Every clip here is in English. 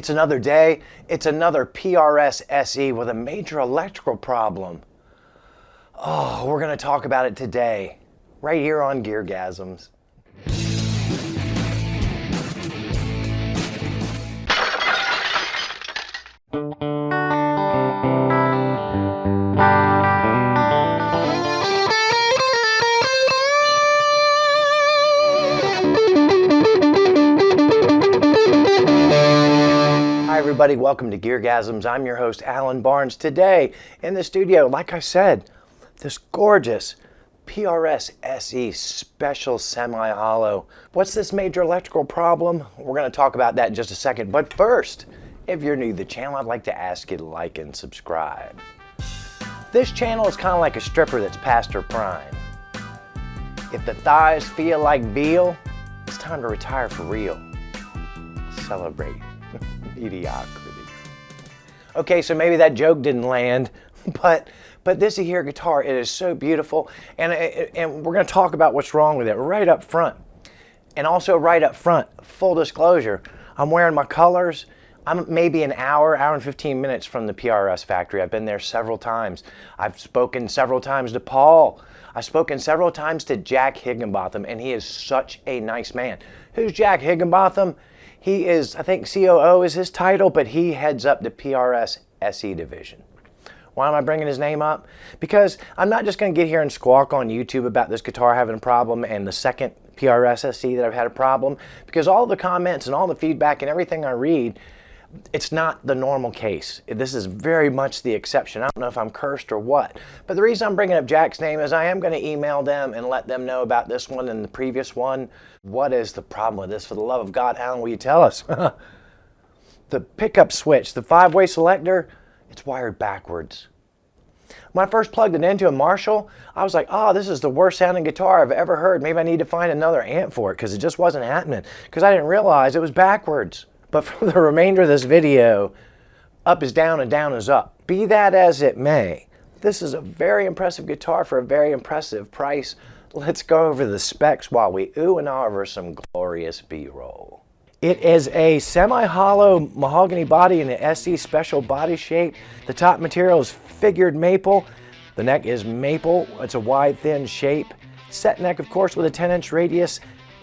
It's another day, it's another PRS SE with a major electrical problem. Oh, we're going to talk about it today, right here on GearGasms. Hi everybody, welcome to GearGasms. I'm your host, Alan Barnes. Today in the studio, like I said, this gorgeous PRS SE special semi-hollow. What's this major electrical problem? We're going to talk about that in just a second. But first, if you're new to the channel, I'd like to ask you to like and subscribe. This channel is kind of like a stripper that's past her prime. If the thighs feel like veal, it's time to retire for real. Celebrate mediocrity. Okay, so maybe that joke didn't land, but this here guitar, it is so beautiful, and we're going to talk about what's wrong with it right up front. And also right up front, full disclosure, I'm wearing my colors. I'm maybe an hour and 15 minutes from the PRS factory. I've been there several times. I've spoken several times to Paul. I've spoken several times to Jack Higginbotham, and he is such a nice man. Who's Jack Higginbotham? He is, I think COO is his title, but he heads up the PRS SE division. Why am I bringing his name up? Because I'm not just going to get here and squawk on YouTube about this guitar having a problem and the second PRS SE that I've had a problem, because all the comments and all the feedback and everything I read, it's not the normal case. This is very much the exception. I don't know if I'm cursed or what. But the reason I'm bringing up Jack's name is I am going to email them and let them know about this one and the previous one. What is the problem with this? For the love of God, Alan, will you tell us? The pickup switch, the 5-way selector, it's wired backwards. When I first plugged it into a Marshall, I was like, oh, this is the worst sounding guitar I've ever heard. Maybe I need to find another amp for it because it just wasn't happening. Because I didn't realize it was backwards. But for the remainder of this video, up is down and down is up. Be that as it may, this is a very impressive guitar for a very impressive price. Let's go over the specs while we ooh and ah over some glorious B-roll. It is a semi-hollow mahogany body in the SE special body shape. The top material is figured maple. The neck is maple. It's a wide, thin shape. Set neck, of course, with a 10-inch radius.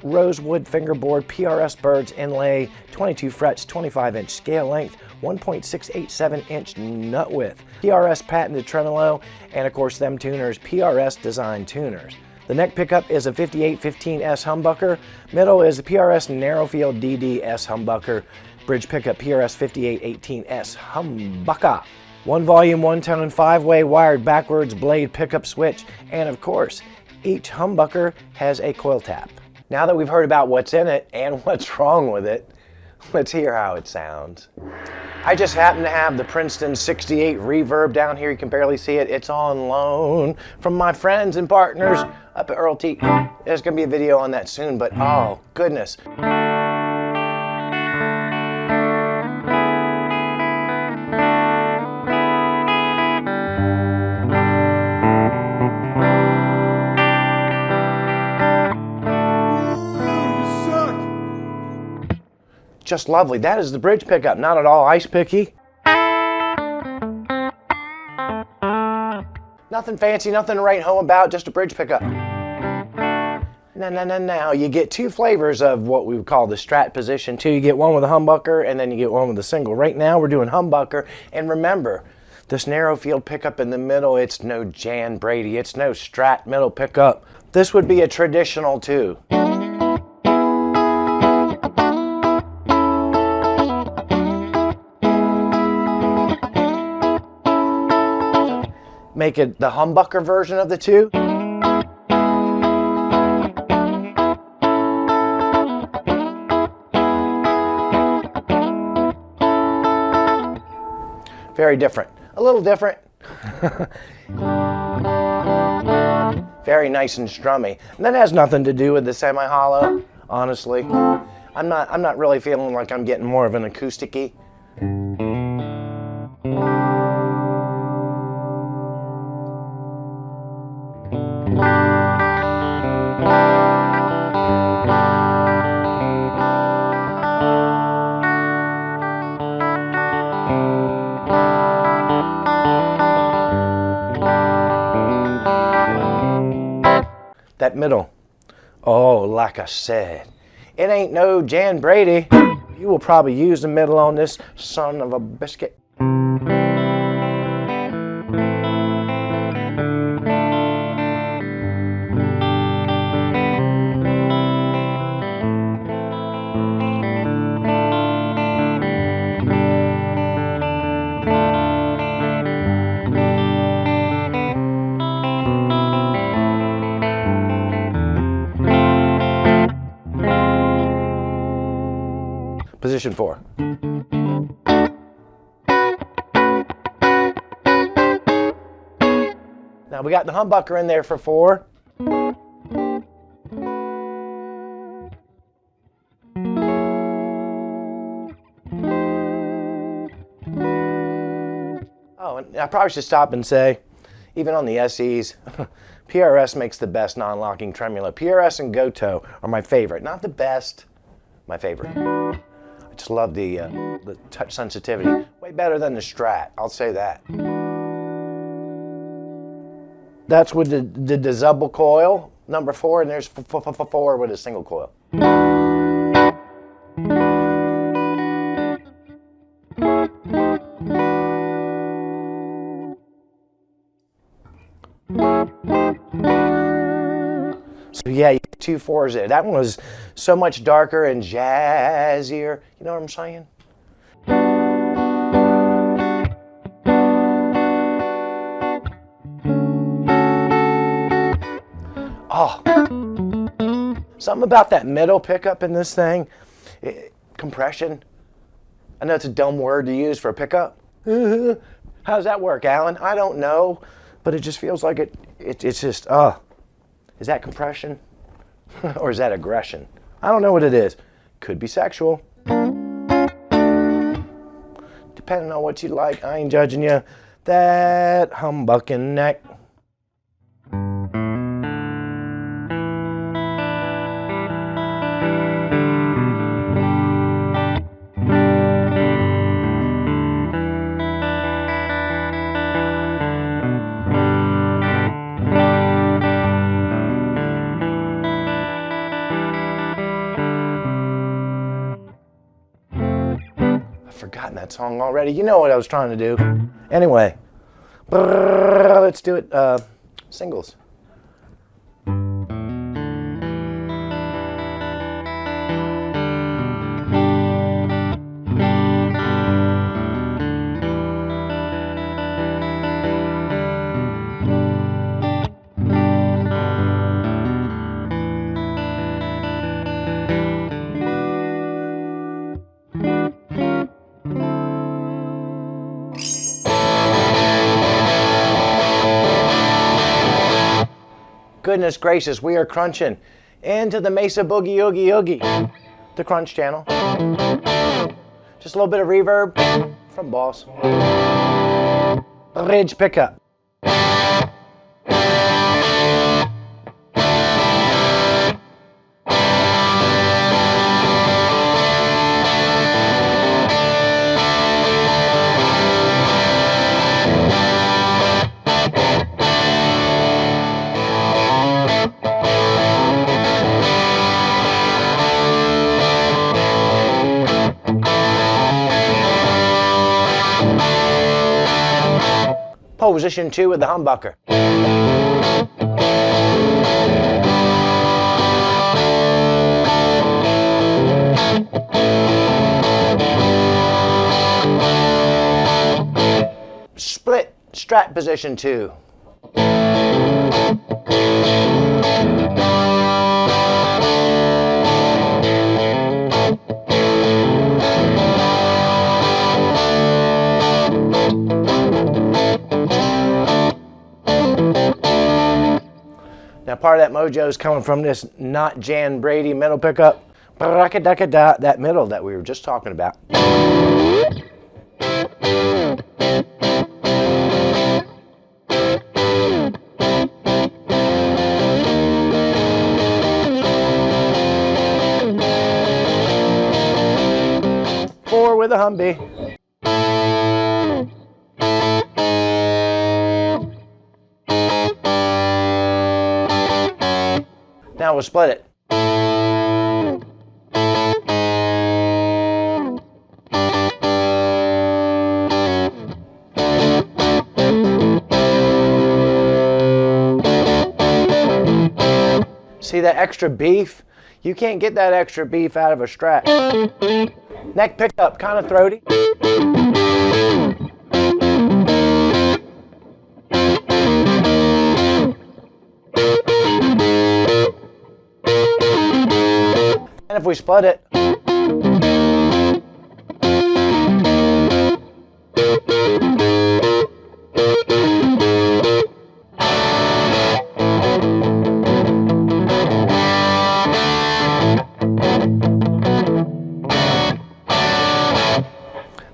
Rosewood fingerboard, PRS birds inlay, 22 frets, 25-inch scale length, 1.687-inch nut width, PRS patented tremolo, and of course them tuners, PRS design tuners. The neck pickup is a 5815S humbucker, middle is the PRS narrowfield DDS humbucker, bridge pickup PRS 5818S humbucker. One volume, one tone, 5-way wired backwards blade pickup switch, and of course, each humbucker has a coil tap. Now that we've heard about what's in it and what's wrong with it, let's hear how it sounds. I just happen to have the Princeton 68 Reverb down here. You can barely see it. It's on loan from my friends and partners up at Earl T. There's going to be a video on that soon, but oh, goodness. Just lovely. That is the bridge pickup, not at all ice picky. Nothing fancy, nothing to write home about, just a bridge pickup. Now, you get two flavors of what we would call the Strat position too. You get one with a humbucker and then you get one with a single. Right now we're doing humbucker, and remember, this narrow field pickup in the middle, it's no Jan Brady, it's no Strat middle pickup. This would be a traditional too. Make it the humbucker version of the two. Very different. A little different. Very nice and strummy. And that has nothing to do with the semi-hollow, honestly. I'm not really feeling like I'm getting more of an acoustic-y. that middle. Oh, like I said, it ain't no Jan Brady. You will probably use the middle on this son of a biscuit. Position 4. Now we got the humbucker in there for 4. Oh, and I probably should stop and say, even on the SEs, PRS makes the best non-locking tremolo. PRS and Goto are my favorite. Not the best, my favorite. I just love the touch sensitivity. Way better than the Strat, I'll say that. That's with the double coil, number 4, and there's 4 with a single coil. So yeah, you get 2 4s there. That one was so much darker and jazzier. You know what I'm saying? Oh, something about that middle pickup in this thing. Compression. I know it's a dumb word to use for a pickup. How does that work, Alan? I don't know, but it just feels like it's just, is that compression? Or is that aggression? I don't know what it is. Could be sexual. Depending on what you like, I ain't judging you. That humbucking neck. Forgotten that song already. You know what I was trying to do. Anyway, let's do it singles. Goodness gracious, we are crunching into the Mesa Boogie Oogie Oogie, the crunch channel. Just a little bit of reverb from Boss. Ridge pickup. Position 2 with the humbucker. Split Strat position 2. Now part of that mojo is coming from this not Jan Brady middle pickup. That middle that we were just talking about. Four with a Humvee. Now we'll split it. See that extra beef? You can't get that extra beef out of a Strat. Neck pickup, kind of throaty. And if we split it,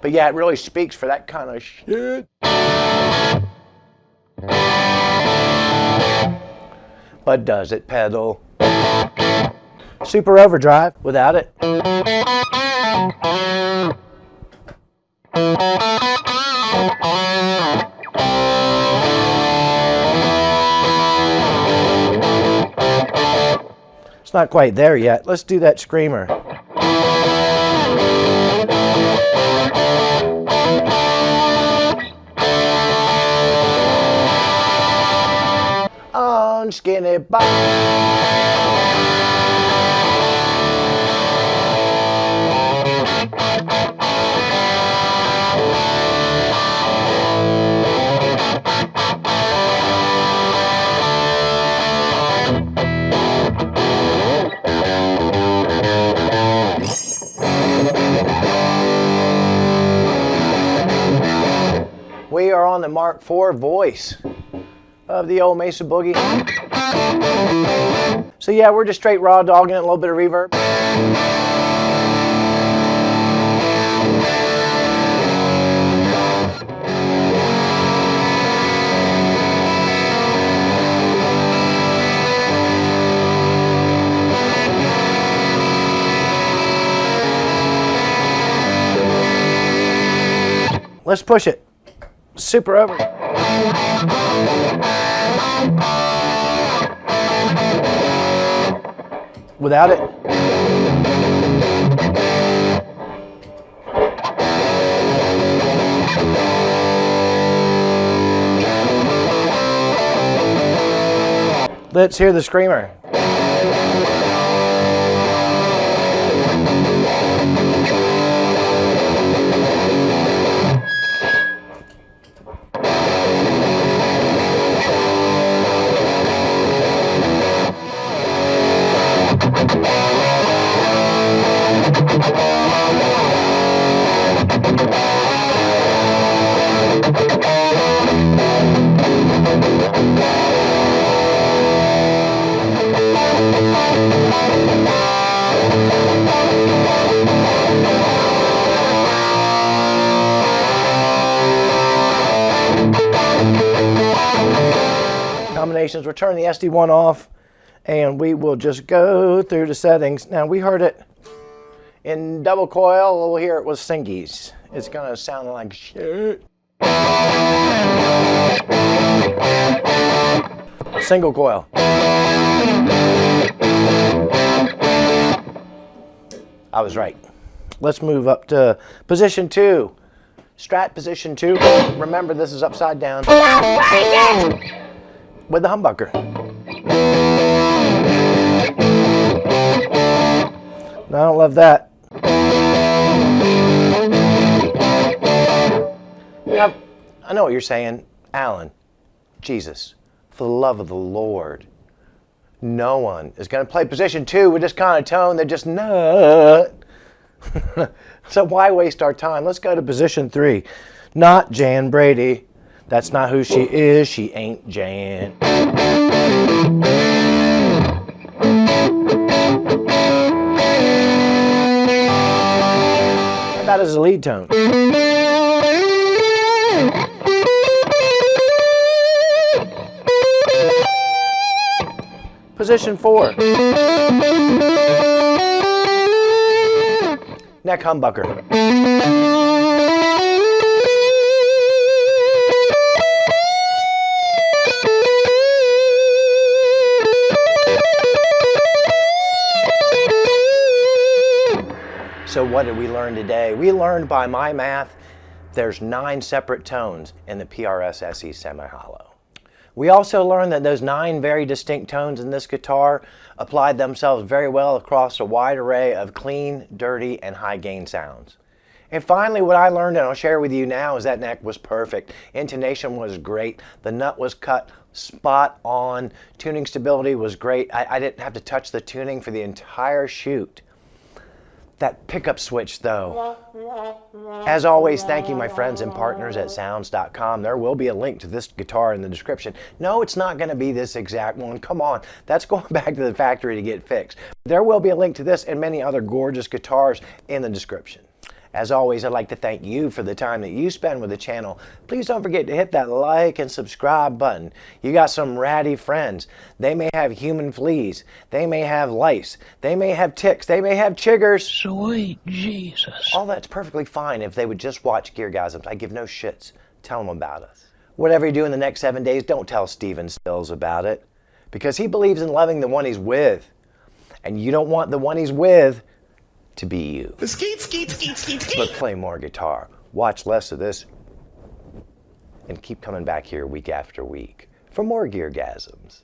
but yeah, it really speaks for that kind of shit. But does it pedal? Super overdrive without it. It's not quite there yet. Let's do that screamer. On skinny bop. We are on the Mark IV voice of the old Mesa Boogie. So yeah, we're just straight raw dogging it, a little bit of reverb. Let's push it. Super over. Without it. Let's hear the screamer. Combinations, we'll turn the SD1 off and we will just go through the settings. Now we heard it in double coil, we'll hear it with singies. It's gonna sound like shit. Single coil. I was right. Let's move up to position 2. Strat position 2. Remember, this is upside down. With the humbucker. No, I don't love that. Now, I know what you're saying, Alan. Jesus, for the love of the Lord, no one is going to play position 2 with this kind of tone. They're just nut. So why waste our time? Let's go to position 3. Not Jan Brady. That's not who she is. She ain't Jan. That is a lead tone. Position 4. Neck humbucker. what did we learn today? We learned, by my math, there's 9 separate tones in the PRS SE semi-hollow. We also learned that those 9 very distinct tones in this guitar applied themselves very well across a wide array of clean, dirty, and high gain sounds. And finally, what I learned, and I'll share with you now, is that neck was perfect. Intonation was great. The nut was cut spot on. Tuning stability was great. I didn't have to touch the tuning for the entire shoot. That pickup switch, though. As always, thank you, my friends and partners at sounds.com. There will be a link to this guitar in the description. No, it's not going to be this exact one. Come on. That's going back to the factory to get fixed. There will be a link to this and many other gorgeous guitars in the description. As always, I'd like to thank you for the time that you spend with the channel. Please don't forget to hit that like and subscribe button. You got some ratty friends. They may have human fleas. They may have lice. They may have ticks. They may have chiggers. Sweet Jesus. All that's perfectly fine if they would just watch GearGasms. I give no shits. Tell them about us. Whatever you do in the next 7 days, don't tell Steven Stills about it, because he believes in loving the one he's with. And you don't want the one he's with to be you. Skeet, skeet, skeet, skeet, skeet. But play more guitar, watch less of this, and keep coming back here week after week for more GearGasms.